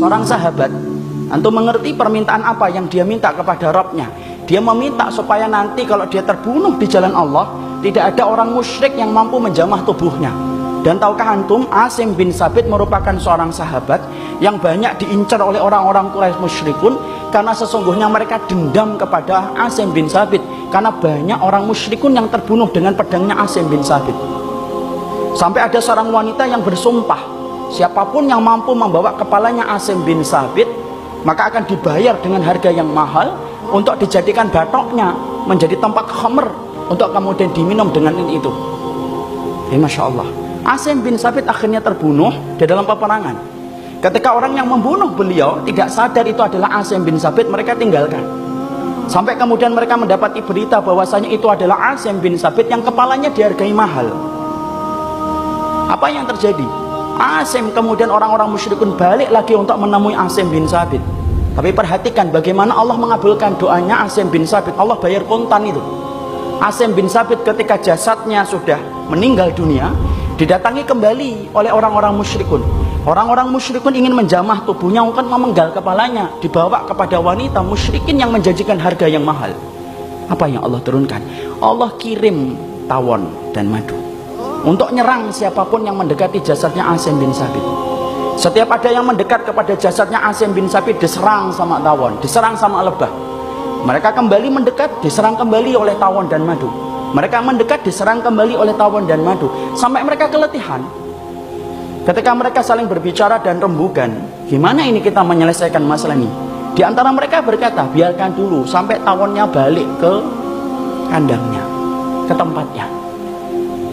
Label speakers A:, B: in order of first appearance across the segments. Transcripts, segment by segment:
A: seorang sahabat, antum mengerti permintaan apa yang dia minta kepada Rabbnya? Dia meminta supaya nanti kalau dia terbunuh di jalan Allah, tidak ada orang musyrik yang mampu menjamah tubuhnya. Dan tahukah antum, Asim bin Sabit merupakan seorang sahabat yang banyak diincar oleh orang-orang Quraisy musyrikun, karena sesungguhnya mereka dendam kepada Asim bin Sabit, karena banyak orang musyrikun yang terbunuh dengan pedangnya Asim bin Sabit. Sampai ada seorang wanita yang bersumpah, siapapun yang mampu membawa kepalanya Asim bin Sabit, maka akan dibayar dengan harga yang mahal untuk dijadikan batoknya menjadi tempat khamr, untuk kemudian diminum dengan itu. Masya Allah, Asim bin Sabit akhirnya terbunuh di dalam peperangan. Ketika orang yang membunuh beliau tidak sadar itu adalah Asim bin Sabit, mereka tinggalkan. Sampai kemudian mereka mendapati berita bahwasanya itu adalah Asim bin Sabit yang kepalanya dihargai mahal. Apa yang terjadi? Asim kemudian orang-orang musyrikun balik lagi untuk menemui Asim bin Sabit. Tapi perhatikan bagaimana Allah mengabulkan doanya Asim bin Sabit. Allah bayar kontan itu. Asim bin Sabit ketika jasadnya sudah meninggal dunia, didatangi kembali oleh orang-orang musyrikun. Orang-orang musyrikun ingin menjamah tubuhnya, untuk memenggal kepalanya, dibawa kepada wanita musyrikin yang menjanjikan harga yang mahal. Apa yang Allah turunkan? Allah kirim tawon dan madu untuk nyerang siapapun yang mendekati jasadnya Asim bin Sabit. Setiap ada yang mendekat kepada jasadnya Asim bin Sabit, diserang sama tawon, diserang sama lebah. Mereka kembali mendekat, diserang kembali oleh tawon dan madu. Mereka mendekat, diserang kembali oleh tawon dan madu, sampai mereka keletihan. Ketika mereka saling berbicara dan rembugan, gimana ini kita menyelesaikan masalah ini? Di antara mereka berkata, biarkan dulu sampai tawonnya balik ke kandangnya, ke tempatnya.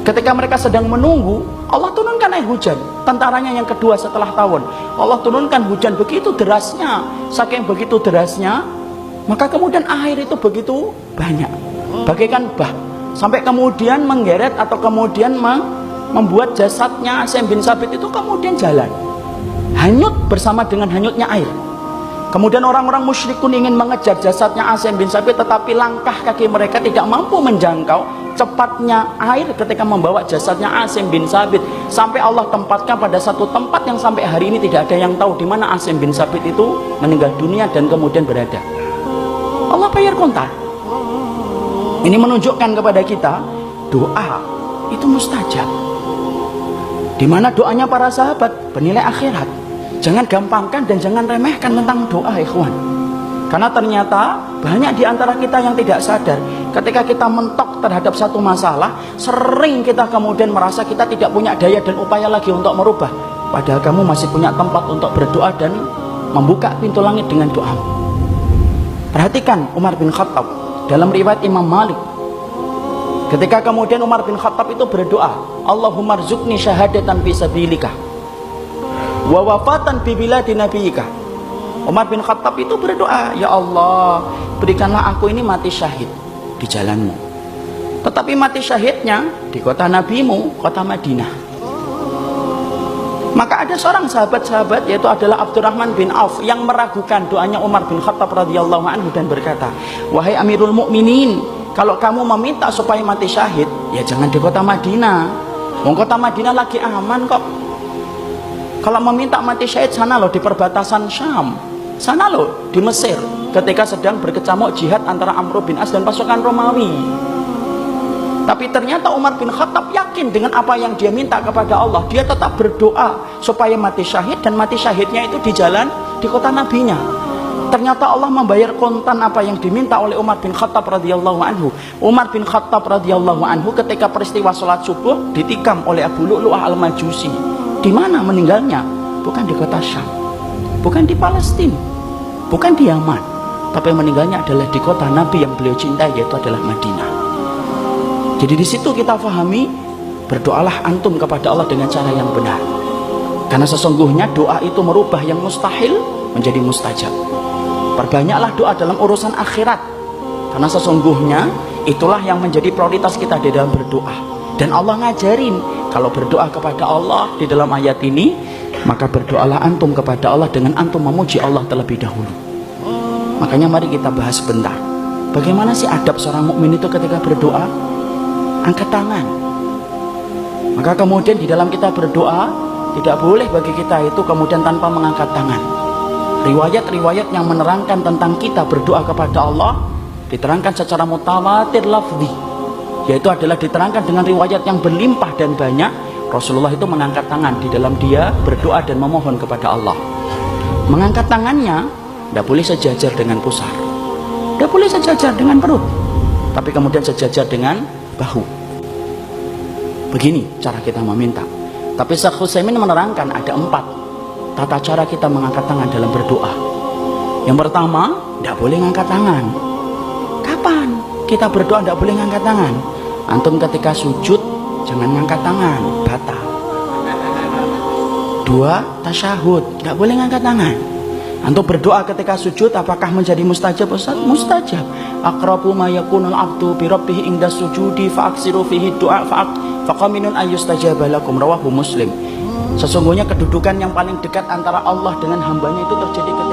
A: Ketika mereka sedang menunggu, Allah turunkan air hujan. Tentaranya yang kedua setelah tawon, Allah turunkan hujan begitu derasnya. Saking begitu derasnya, maka kemudian air itu begitu banyak, bagaikan bah, sampai kemudian menggeret atau kemudian membuat jasadnya Asim bin Sabit itu kemudian jalan, hanyut bersama dengan hanyutnya air. Kemudian orang-orang musyrikun ingin mengejar jasadnya Asim bin Sabit, tetapi langkah kaki mereka tidak mampu menjangkau cepatnya air ketika membawa jasadnya Asim bin Sabit, sampai Allah tempatkan pada satu tempat yang sampai hari ini tidak ada yang tahu di mana Asim bin Sabit itu meninggal dunia dan kemudian berada. Allah bayar kontan. Ini menunjukkan kepada kita doa itu mustajab. Di mana doanya para sahabat bernilai akhirat. Jangan gampangkan dan jangan remehkan tentang doa, ikhwan. Karena ternyata banyak di antara kita yang tidak sadar, ketika kita mentok terhadap satu masalah, sering kita kemudian merasa kita tidak punya daya dan upaya lagi untuk merubah. Padahal kamu masih punya tempat untuk berdoa dan membuka pintu langit dengan doa. Perhatikan Umar bin Khattab dalam riwayat Imam Malik. Ketika kemudian Umar bin Khattab itu berdoa, Allahumma rzuqni syahadatan fi sabilika wa wafatan fi biladi nabiyika. Umar bin Khattab itu berdoa, ya Allah, berikanlah aku ini mati syahid di jalanmu, tetapi mati syahidnya di kota nabimu, kota Madinah. Maka ada seorang sahabat-sahabat, yaitu adalah Abdurrahman bin Auf, yang meragukan doanya Umar bin Khattab radhiyallahu anhu dan berkata, wahai Amirul Mukminin, kalau kamu meminta supaya mati syahid, ya jangan di kota Madinah. Kota Madinah lagi aman kok. Kalau meminta mati syahid, sana loh di perbatasan Syam, sana loh di Mesir, ketika sedang berkecamuk jihad antara Amr bin As dan pasukan Romawi. Tapi ternyata Umar bin Khattab yakin dengan apa yang dia minta kepada Allah. Dia tetap berdoa supaya mati syahid, dan mati syahidnya itu di jalan, di kota nabinya. Ternyata Allah membayar kontan apa yang diminta oleh Umar bin Khattab radhiyallahu anhu. Umar bin Khattab radhiyallahu anhu ketika peristiwa sholat subuh ditikam oleh Abu Lu'lu'ah al-Majusi. Di mana meninggalnya? Bukan di kota Syam, bukan di Palestina, bukan di Yaman, tapi meninggalnya adalah di kota Nabi yang beliau cintai, yaitu adalah Madinah. Jadi di situ kita fahami, berdoalah antum kepada Allah dengan cara yang benar. Karena sesungguhnya doa itu merubah yang mustahil menjadi mustajab. Perbanyaklah doa dalam urusan akhirat, karena sesungguhnya itulah yang menjadi prioritas kita di dalam berdoa. Dan Allah ngajarin, kalau berdoa kepada Allah di dalam ayat ini, maka berdoalah antum kepada Allah dengan antum memuji Allah terlebih dahulu. Makanya mari kita bahas sebentar, bagaimana sih adab seorang mukmin itu ketika berdoa? Angkat tangan. Maka kemudian di dalam kita berdoa, tidak boleh bagi kita itu kemudian tanpa mengangkat tangan. Riwayat-riwayat yang menerangkan tentang kita berdoa kepada Allah diterangkan secara mutawatir lafzi, yaitu adalah diterangkan dengan riwayat yang berlimpah dan banyak. Rasulullah itu mengangkat tangan di dalam dia berdoa dan memohon kepada Allah. Mengangkat tangannya tidak boleh sejajar dengan pusar, tidak boleh sejajar dengan perut, tapi kemudian sejajar dengan bahu. Begini cara kita meminta. Tapi Syekh Utsaimin menerangkan ada 4 tata cara kita mengangkat tangan dalam berdoa. Yang pertama, tidak boleh ngangkat tangan. Kapan kita berdoa tidak boleh ngangkat tangan? Antum ketika sujud jangan ngangkat tangan, batal. 2, tasyahud, tidak boleh ngangkat tangan. Antum berdoa ketika sujud apakah menjadi mustajab Ustaz? Mustajab. Aqrabu ma yakunul abdu bi rabbih inda sujudi fa'aksiru fihi du'a faqaminun ayyustajaba lakum, rawahu Muslim. Sesungguhnya kedudukan yang paling dekat antara Allah dengan hambanya itu terjadi ketika